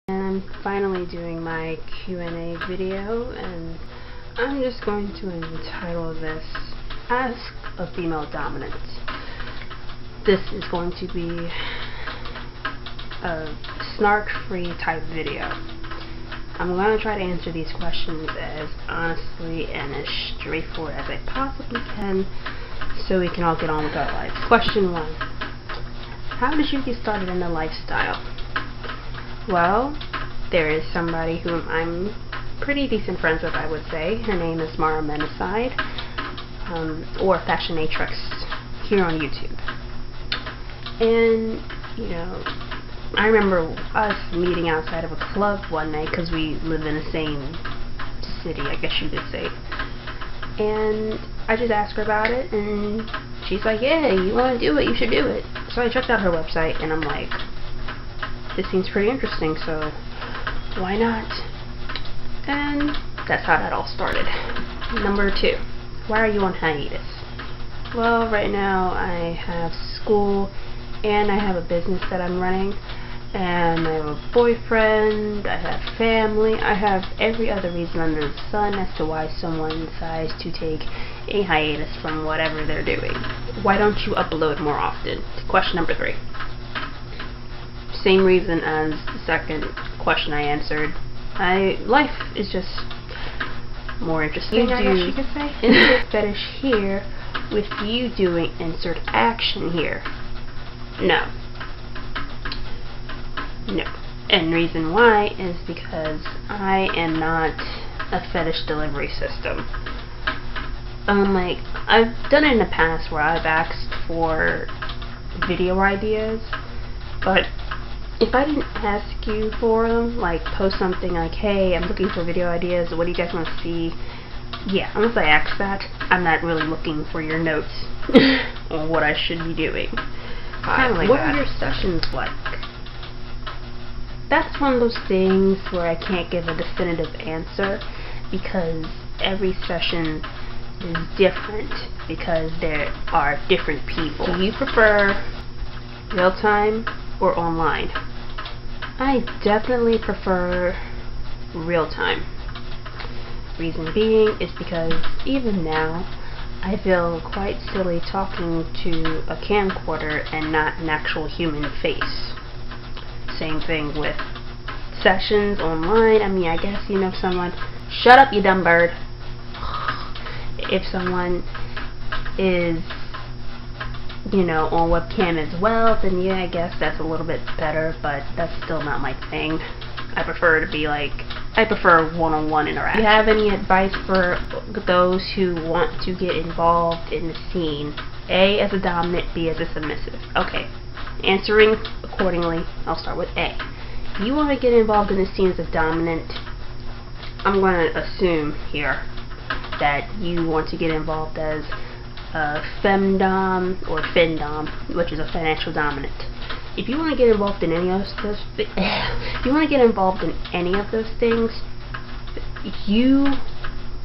And I'm finally doing my Q&A video, and I'm just going to entitle this Ask a Female Dominant. This is going to be a snark-free type video. I'm going to try to answer these questions as honestly and as straightforward as I possibly can so we can all get on with our lives. Question 1. How did you get started in the lifestyle? Well, there is somebody whom I'm pretty decent friends with, I would say. Her name is Mara Menaside, or Fashionatrix, here on YouTube. And, you know, I remember us meeting outside of a club one night because we live in the same city, I guess you could say. And I just asked her about it, and she's like, yeah, you want to do it, you should do it. So I checked out her website, and I'm like, this seems pretty interesting, so why not? And that's how that all started. Number 2, why are you on hiatus? Well, right now I have school and I have a business that I'm running, and I have a boyfriend, I have family, I have every other reason under the sun as to why someone decides to take a hiatus from whatever they're doing. Why don't you upload more often? Question number 3. Same reason as the second question I answered. Life is just more interesting, I guess you could say. Insert fetish here with you doing insert action here. No. No. And reason why is because I am not a fetish delivery system. Like, I've done it in the past where I've asked for video ideas, but if I didn't ask you for them, like post something like, hey, I'm looking for video ideas, what do you guys want to see? Yeah, unless I ask that, I'm not really looking for your notes on what I should be doing. Kind of like what are your sessions like? That's one of those things where I can't give a definitive answer because every session is different because there are different people. Do you prefer real time or online? I definitely prefer real time. Reason being is because even now I feel quite silly talking to a camcorder and not an actual human face. Same thing with sessions online. I mean, I guess, you know, if someone, shut up you dumb bird. If someone is, you know, on webcam as well, then yeah, I guess that's a little bit better, but that's still not my thing. I prefer to be like, I prefer one-on-one interaction. Do you have any advice for those who want to get involved in the scene? A, as a dominant, B, as a submissive. Okay, answering accordingly, I'll start with A. You want to get involved in the scene as a dominant, I'm going to assume here that you want to get involved as femdom or findom, which is a financial dominant. If you want to get involved in any of those, if you want to get involved in any of those things, you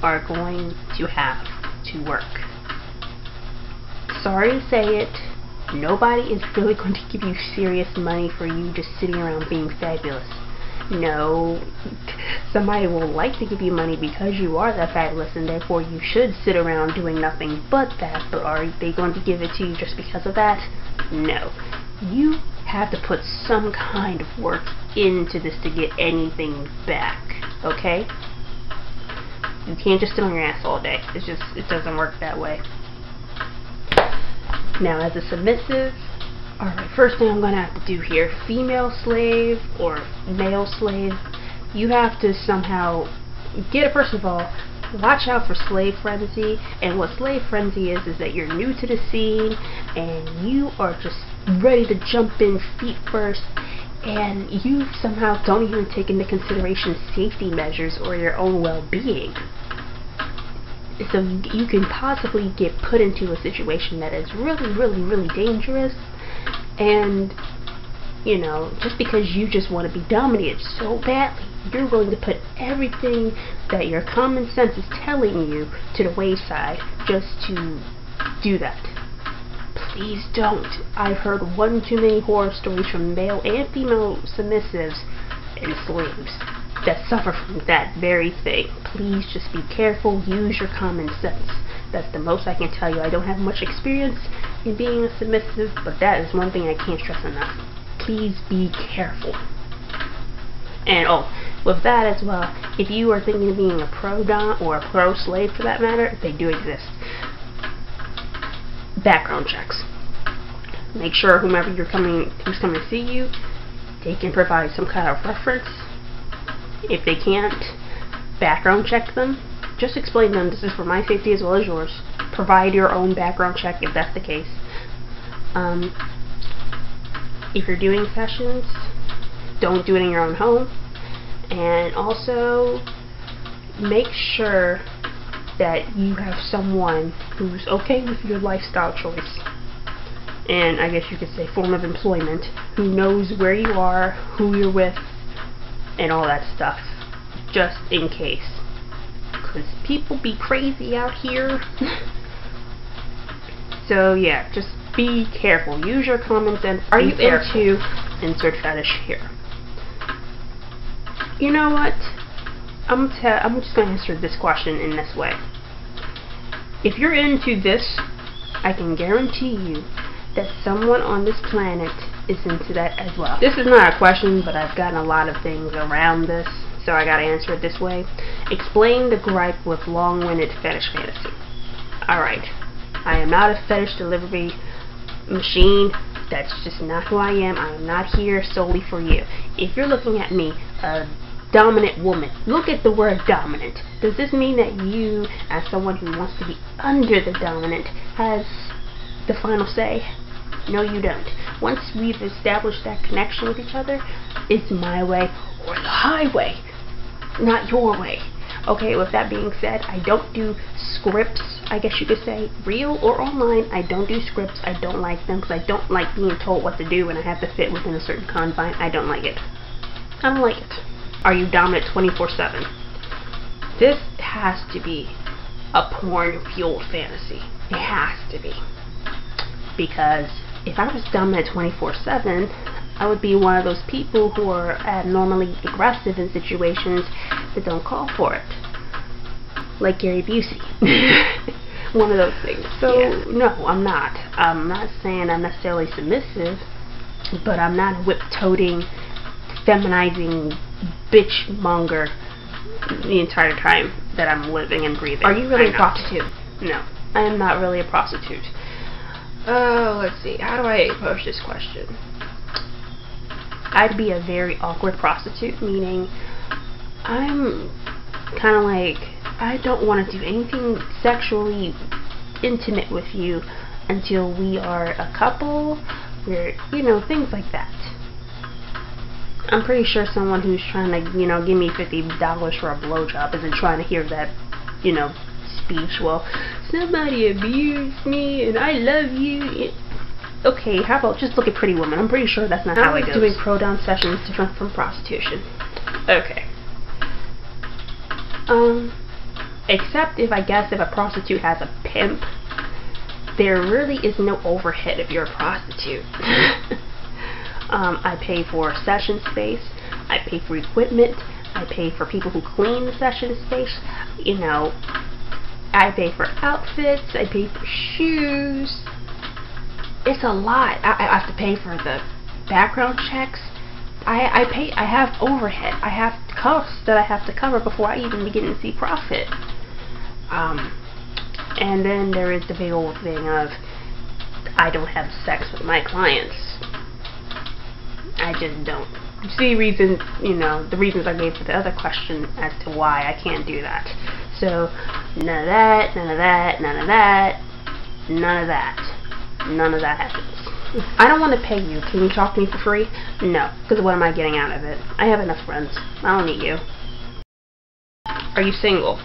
are going to have to work. Sorry to say it, nobody is really going to give you serious money for you just sitting around being fabulous. No, somebody will like to give you money because you are that fabulous, and therefore you should sit around doing nothing but that, but are they going to give it to you just because of that? No. You have to put some kind of work into this to get anything back, okay? You can't just sit on your ass all day. It doesn't work that way. Now, as a submissive, alright, first thing I'm going to have to do here, female slave or male slave, you have to somehow get it. First of all, watch out for slave frenzy, and what slave frenzy is that you're new to the scene, and you are just ready to jump in feet first, and you somehow don't even take into consideration safety measures or your own well-being. So you can possibly get put into a situation that is really, really, really dangerous. And, you know, just because you just want to be dominated so badly, you're going to put everything that your common sense is telling you to the wayside just to do that. Please don't. I've heard one too many horror stories from male and female submissives and slaves that suffer from that very thing. Please just be careful. Use your common sense. That's the most I can tell you. I don't have much experience in being a submissive, but that is one thing I can't stress enough. Please be careful. And with that as well, if you are thinking of being a pro-dom or a pro-slave for that matter, they do exist. Background checks. Make sure who's coming to see you, they can provide some kind of reference. If they can't, background check them. Just explain to them, this is for my safety as well as yours. Provide your own background check if that's the case. If you're doing sessions, don't do it in your own home. And also, make sure that you have someone who's okay with your lifestyle choice, and I guess you could say form of employment, who knows where you are, who you're with, and all that stuff, just in case. Because people be crazy out here. So yeah, just be careful. Use your common sense. Are you into insert fetish here? You know what? I'm just going to answer this question in this way. If you're into this, I can guarantee you that someone on this planet is into that as well. This is not a question, but I've gotten a lot of things around this, so I gotta answer it this way. Explain the gripe with long-winded fetish fantasy. Alright, I am not a fetish delivery machine. That's just not who I am. I am not here solely for you. If you're looking at me, a dominant woman, look at the word dominant. Does this mean that you, as someone who wants to be under the dominant, has the final say? No, you don't. Once we've established that connection with each other, it's my way or the highway, not your way. Okay, with that being said, I don't do scripts, I guess you could say, real or online. I don't do scripts. I don't like them because I don't like being told what to do and I have to fit within a certain confine. I don't like it. I don't like it. Are you dominant 24/7? This has to be a porn-fueled fantasy. It has to be. Because if I was dominant 24/7, I would be one of those people who are abnormally aggressive in situations that don't call for it. Like Gary Busey. One of those things. So, yeah. No, I'm not. I'm not saying I'm necessarily submissive, but I'm not a whip-toting, feminizing bitch monger the entire time that I'm living and breathing. Are you really a prostitute? No, I am not really a prostitute. Let's see. How do I approach this question? I'd be a very awkward prostitute, meaning I'm kind of like, I don't want to do anything sexually intimate with you until we are a couple, things like that. I'm pretty sure someone who's trying to, give me $50 for a blowjob isn't trying to hear that, speech. Well, somebody abused me and I love you. Okay, how about just look at Pretty Woman? I'm pretty sure that's not how it goes. Doing pro-dom sessions different from prostitution. Okay. Except if a prostitute has a pimp, there really is no overhead if you're a prostitute. I pay for session space, I pay for equipment, I pay for people who clean the session space, I pay for outfits, I pay for shoes. It's a lot. I have to pay for the background checks. I have overhead. I have costs that I have to cover before I even begin to see profit. And then there is the big old thing of I don't have sex with my clients. I just don't. See reasons, the reasons I gave for the other question as to why I can't do that. So, none of that, none of that, none of that, none of that. None of that happens. I don't want to pay you. Can you talk to me for free? No, because what am I getting out of it? I have enough friends. I don't need you. Are you single?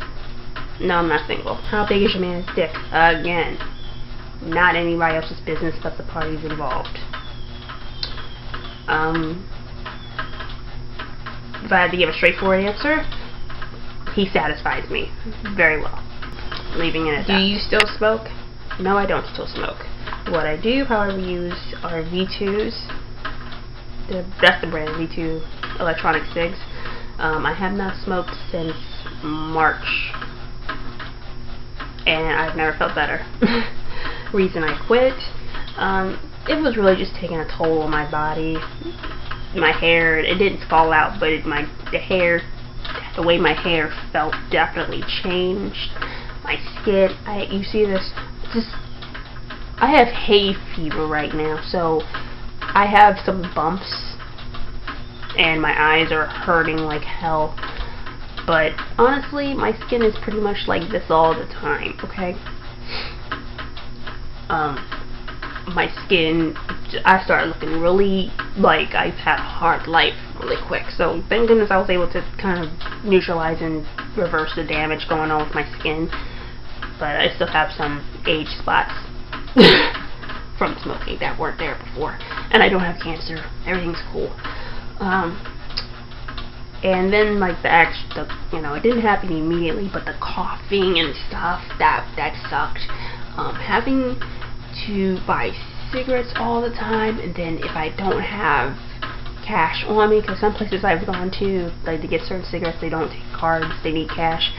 No, I'm not single. How big is your man's dick? Again, not anybody else's business but the parties involved. If I had to give a straightforward answer, he satisfies me very well. Leaving it at that. Do you still smoke? No, I don't still smoke. What I do, however, use are V2s. That's the brand, V2 electronic cigs. I have not smoked since March, and I've never felt better. Reason I quit, it was really just taking a toll on my body. My hair, it didn't fall out, but the way my hair felt definitely changed. My skin, you see this, I have hay fever right now, so I have some bumps, and my eyes are hurting like hell. But honestly, my skin is pretty much like this all the time, okay? My skin, I started looking really like I've had a hard life really quick. So thank goodness I was able to kind of neutralize and reverse the damage going on with my skin. But I still have some age spots from smoking that weren't there before. And I don't have cancer. Everything's cool. And then like it didn't happen immediately, but the coughing and stuff, that sucked. Having to buy cigarettes all the time, and then if I don't have cash on me, because some places I've gone to, like to get certain cigarettes, they don't take cards, they need cash.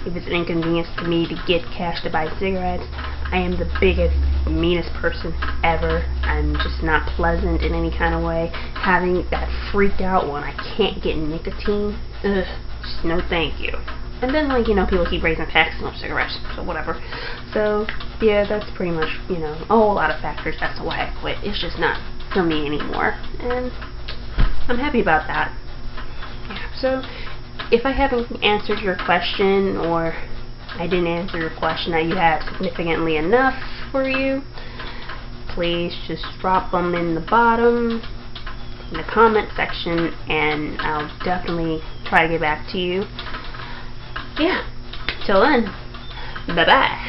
If it's an inconvenience to me to get cash to buy cigarettes, I am the biggest, meanest person ever. I'm just not pleasant in any kind of way. Having that freak out when I can't get nicotine, ugh, just no thank you. And then, like, people keep raising taxes on cigarettes, so whatever. So, yeah, that's pretty much, a whole lot of factors as to why I quit. It's just not for me anymore. And I'm happy about that. Yeah, so, if I haven't answered your question, or I didn't answer your question that you have significantly enough for you, please just drop them in the bottom, in the comment section, and I'll definitely try to get back to you. Yeah, till then, bye-bye.